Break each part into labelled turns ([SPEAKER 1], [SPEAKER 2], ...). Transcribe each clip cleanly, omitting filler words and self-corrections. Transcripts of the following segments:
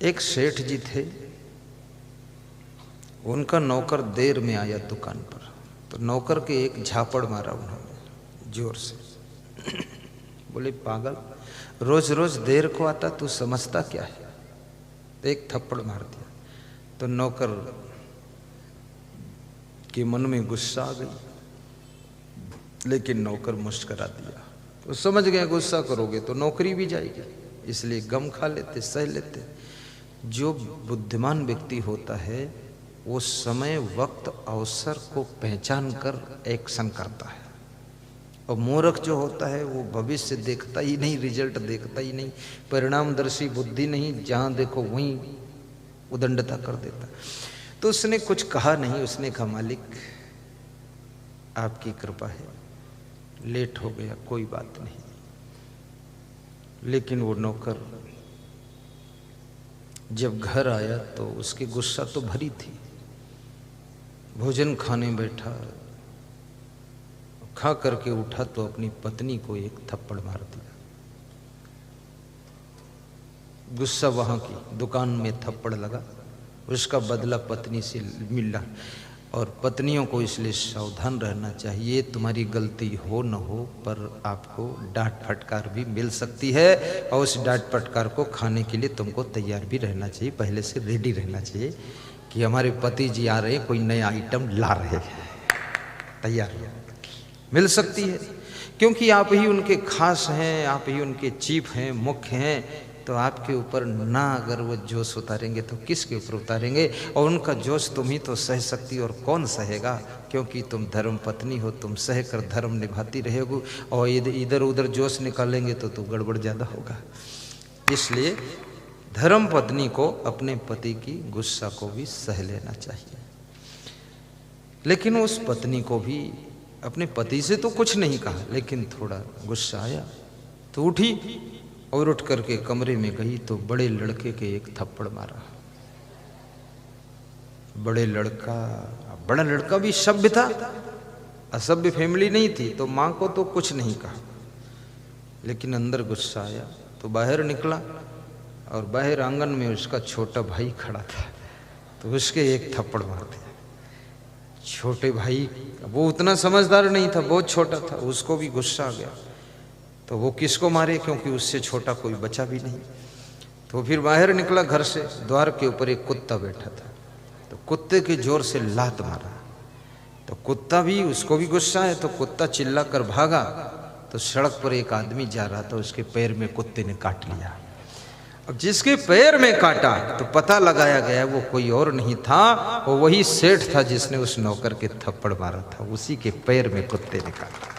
[SPEAKER 1] एक सेठ जी थे, उनका नौकर देर में आया दुकान पर, तो नौकर के एक झापड़ मारा उन्होंने जोर से। बोले पागल, रोज रोज देर को आता, तू समझता क्या है? तो एक थप्पड़ मार दिया। तो नौकर के मन में गुस्सा आ गई, लेकिन नौकर मुस्कुरा दिया। तो समझ गए गुस्सा करोगे तो नौकरी भी जाएगी, इसलिए गम खा लेते, सह लेते। जो बुद्धिमान व्यक्ति होता है वो समय, वक्त, अवसर को पहचान कर एक्शन करता है, और मूर्ख जो होता है वो भविष्य देखता ही नहीं, रिजल्ट देखता ही नहीं, परिणामदर्शी बुद्धि नहीं, जहां देखो वहीं उदंडता कर देता। तो उसने कुछ कहा नहीं, उसने कहा मालिक आपकी कृपा है, लेट हो गया, कोई बात नहीं। लेकिन वो नौकर जब घर आया तो उसकी गुस्सा तो भरी थी। भोजन खाने बैठा, खा करके उठा तो अपनी पत्नी को एक थप्पड़ मार दिया। गुस्सा वहां की दुकान में थप्पड़ लगा, उसका बदला पत्नी से मिला। और पत्नियों को इसलिए सावधान रहना चाहिए, तुम्हारी गलती हो न हो पर आपको डांट फटकार भी मिल सकती है, और उस डांट फटकार को खाने के लिए तुमको तैयार भी रहना चाहिए, पहले से रेडी रहना चाहिए कि हमारे पति जी आ रहे हैं, कोई नया आइटम ला रहे हैं, तैयार मिल सकती है। क्योंकि आप ही उनके खास हैं, आप ही उनके चीफ हैं, मुख्य हैं, तो आपके ऊपर ना अगर वो जोश उतारेंगे तो किसके ऊपर उतारेंगे? और उनका जोश तुम ही तो सह सकती, और कौन सहेगा? क्योंकि तुम धर्म पत्नी हो, तुम सह कर धर्म निभाती रहेगी, और इधर उधर जोश निकालेंगे तो गड़बड़ ज़्यादा होगा। इसलिए धर्म पत्नी को अपने पति की गुस्सा को भी सह लेना चाहिए। लेकिन उस पत्नी को भी अपने पति से तो कुछ नहीं कहा, लेकिन थोड़ा गुस्सा आया तो उठी, और उठ करके कमरे में गई तो बड़े लड़के के एक थप्पड़ मारा। बड़ा लड़का भी सभ्य था, असभ्य फैमिली नहीं थी, तो माँ को तो कुछ नहीं कहा, लेकिन अंदर गुस्सा आया तो बाहर निकला, और बाहर आंगन में उसका छोटा भाई खड़ा था, तो उसके एक थप्पड़ मार दिया। छोटे भाई, वो उतना समझदार नहीं था, बहुत छोटा था, उसको भी गुस्सा आ गया, तो वो किसको मारे, क्योंकि उससे छोटा कोई बचा भी नहीं। तो फिर बाहर निकला घर से, द्वार के ऊपर एक कुत्ता बैठा था, तो कुत्ते के जोर से लात मारा, तो कुत्ता भी, उसको भी गुस्सा है, तो कुत्ता चिल्ला कर भागा, तो सड़क पर एक आदमी जा रहा था, उसके पैर में कुत्ते ने काट लिया। अब जिसके पैर में काटा तो पता लगाया गया वो कोई और नहीं था, वो वही सेठ था जिसने उस नौकर के थप्पड़ मारा था, उसी के पैर में कुत्ते ने काटा।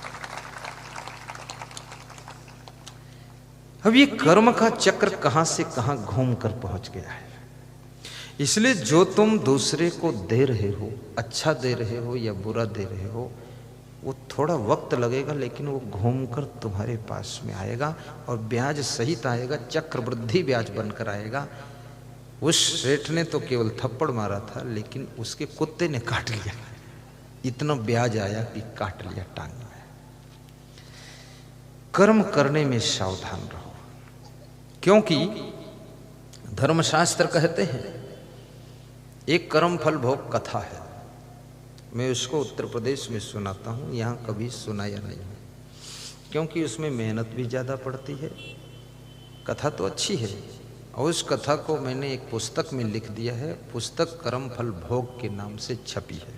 [SPEAKER 1] अब ये कर्म का चक्र कहां से कहां घूम कर पहुंच गया है। इसलिए जो तुम दूसरे को दे रहे हो, अच्छा दे रहे हो या बुरा दे रहे हो, वो थोड़ा वक्त लगेगा, लेकिन वो घूमकर तुम्हारे पास में आएगा, और ब्याज सहित आएगा, चक्रवृद्धि ब्याज बनकर आएगा। उस सेठ ने तो केवल थप्पड़ मारा था, लेकिन उसके कुत्ते ने काट लिया, इतना ब्याज आया कि काट लिया टांग में। कर्म करने में सावधान रहो, क्योंकि धर्मशास्त्र कहते हैं एक कर्म फल भोग कथा है। मैं उसको उत्तर प्रदेश में सुनाता हूँ, यहाँ कभी सुनाया नहीं है, क्योंकि उसमें मेहनत भी ज़्यादा पड़ती है। कथा तो अच्छी है, और उस कथा को मैंने एक पुस्तक में लिख दिया है। पुस्तक कर्म फल भोग के नाम से छपी है,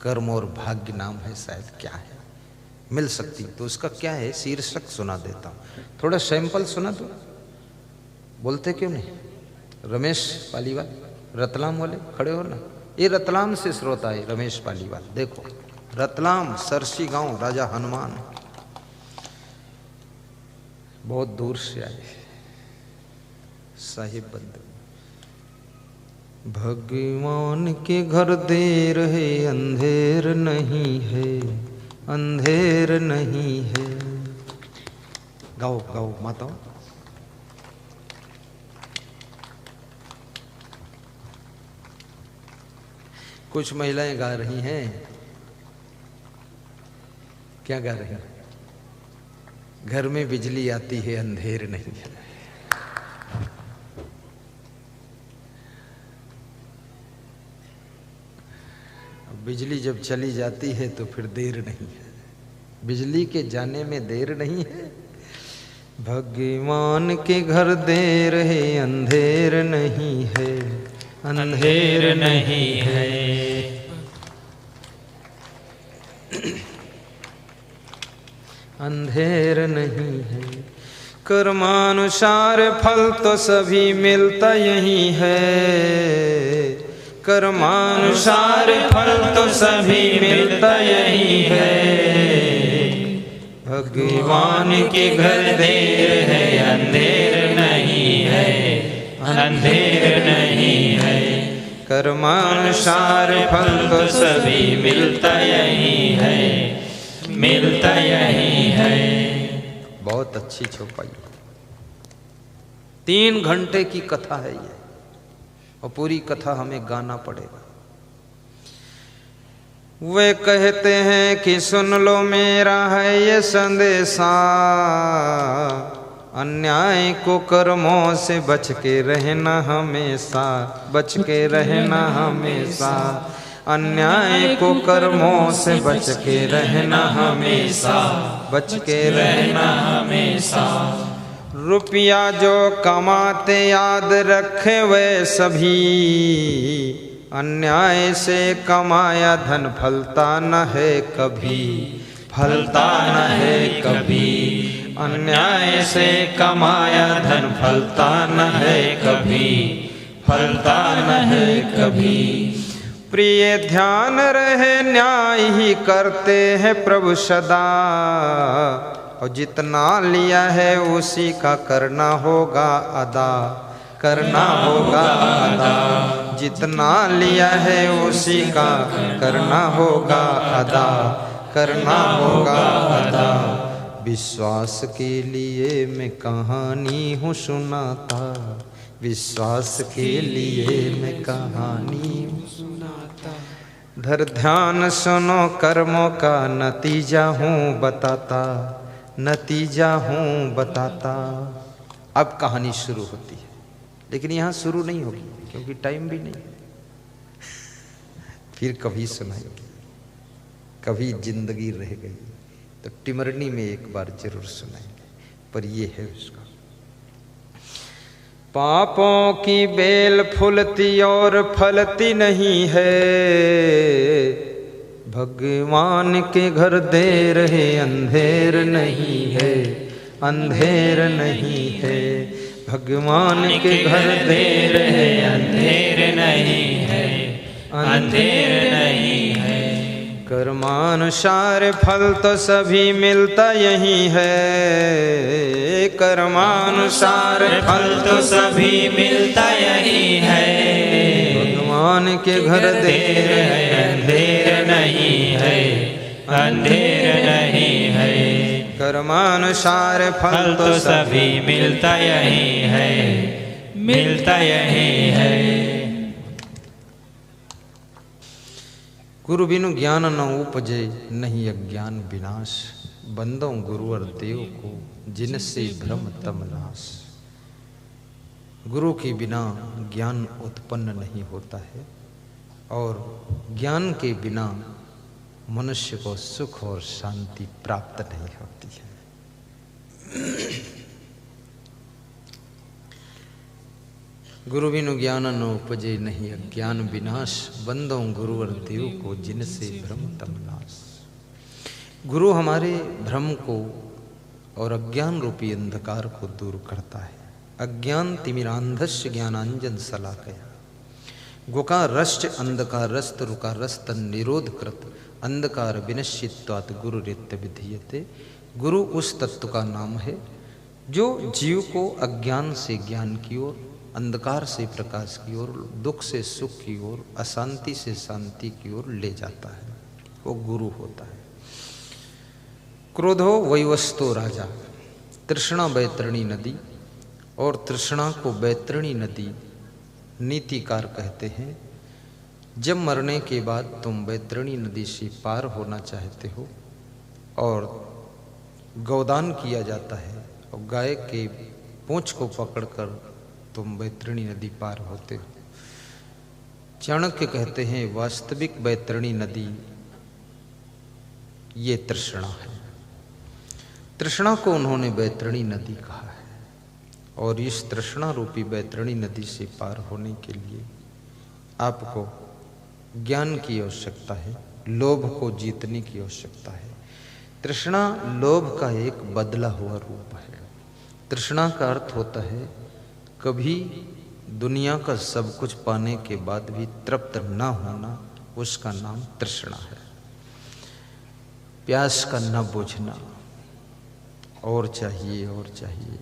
[SPEAKER 1] कर्म और भाग्य नाम है, शायद क्या है, मिल सकती। तो उसका क्या है, शीर्षक सुना देता हूँ, थोड़ा सैंपल सुना दो। बोलते क्यों नहीं? रमेश पालीवाल, रतलाम वाले खड़े हो ना, ये रतलाम से श्रोता है रमेश पालीवाल। देखो, रतलाम सरसी गांव, राजा हनुमान, बहुत दूर से आए साहिब बंधु। भगवान के घर देर है, अंधेर नहीं है, अंधेर नहीं है। गाओ गाओ माताओं। कुछ महिलाएं गा रही हैं, क्या गा रही हैं? घर में बिजली आती है, अंधेर नहीं है। बिजली जब चली जाती है तो फिर देर नहीं है, बिजली के जाने में देर नहीं है। भगवान के घर देर है, अंधेर नहीं है, अंधेर नहीं है। अंधेर नहीं है। कर्मानुसार फल तो सभी मिलता यही है, कर्मानुसार फल तो सभी मिलता यही है। भगवान के घर देर है, अंधेर नहीं है, अंधेर नहीं है। कर्मानुसार फल तो सभी मिलता यही है, मिलता यही है। बहुत अच्छी चौपाई, 3 घंटे की कथा है ये, और पूरी कथा हमें गाना पड़ेगा। वे कहते हैं कि सुन लो मेरा है ये संदेशा, अन्याय को कर्मों से बच के रहना हमेशा, बच के रहना हमेशा। अन्याय को कर्मों से बच के रहना हमेशा, बच के रहना हमेशा। रुपया जो कमाते याद रखे वे सभी, अन्याय से कमाया धन फलता न है कभी, फलता न है कभी। अन्याय से कमाया धन फलता न है कभी, फलता न है कभी। प्रिय ध्यान रहे न्याय ही करते हैं प्रभु सदा, और जितना लिया है उसी का करना होगा अदा, करना होगा अदा। जितना लिया है उसी का करना होगा अदा, करना होगा अदा। विश्वास के लिए मैं कहानी हूँ सुनाता, विश्वास के लिए मैं कहानी हूँ सुनाता। धर ध्यान सुनो कर्मों का नतीजा हूँ बताता, नतीजा हूँ बताता। अब कहानी शुरू होती है, लेकिन यहाँ शुरू नहीं होगी क्योंकि टाइम भी नहीं। फिर कभी सुनाएंगे, कभी जिंदगी रह गई तो टिमरनी में एक बार जरूर सुनाएंगे, पर ये है उसका। पापों की बेल फूलती और फलती नहीं है, भगवान के घर देर है, अंधेर नहीं है, अंधेर नहीं है। भगवान के घर देर है, अंधेर नहीं है, अंधेर नहीं है। कर्मानुसार फल तो सभी मिलता यही है, कर्मानुसार फल तो सभी मिलता यही है। भगवान के घर देर है, अंधेर नहीं है, अंधेर नहीं है। कर्मानुसार फल तो सभी मिलता यही है, मिलता यही है। गुरु बिनु ज्ञान न उपजे, नहीं अज्ञान विनाश। बंदो गुरु और देव को, जिनसे भ्रम तम नाश। गुरु के बिना ज्ञान उत्पन्न नहीं होता है, और ज्ञान के बिना मनुष्य को सुख और शांति प्राप्त नहीं होती है। गुरु बिनु ज्ञान न उपजे, नहीं अज्ञान विनाश। बंदो गुरु और देव को, जिनसे भ्रम तम नाश। गुरु हमारे भ्रम को और अज्ञान रूपी अंधकार को दूर करता है। अज्ञान तिमिरांधस्य ज्ञानांजन शलाकया, गोकारश्च अंधकारस्त रुकारस्त निरोध कृत, अंधकार विनश्चित्वात् गुरुरित्य विधीयते। गुरु उस तत्व का नाम है जो जीव को अज्ञान से ज्ञान की ओर, अंधकार से प्रकाश की ओर, दुख से सुख की ओर, अशांति से शांति की ओर ले जाता है। वो गुरु होता है। क्रोधो वैवस्तो राजा, तृष्णा बैतरणी नदी, और तृष्णा को बैतरणी नदी नीतिकार कहते हैं। जब मरने के बाद तुम बैतरणी नदी से पार होना चाहते हो और गौदान किया जाता है, और गाय के पूंछ को पकड़कर तुम बैतरणी नदी पार होते हो, चाणक्य कहते हैं वास्तविक बैतरणी नदी ये तृष्णा है। तृष्णा को उन्होंने बैतरणी नदी कहा है। और इस तृष्णा रूपी बैतरणी नदी से पार होने के लिए आपको ज्ञान की आवश्यकता है, लोभ को जीतने की आवश्यकता है। तृष्णा लोभ का एक बदला हुआ रूप है। तृष्णा का अर्थ होता है कभी दुनिया का सब कुछ पाने के बाद भी तृप्त न होना, उसका नाम तृष्णा है। प्यास का न बुझना, और चाहिए और चाहिए।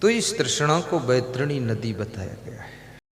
[SPEAKER 1] तो इस तृष्णा को बैतरणी नदी बताया गया है।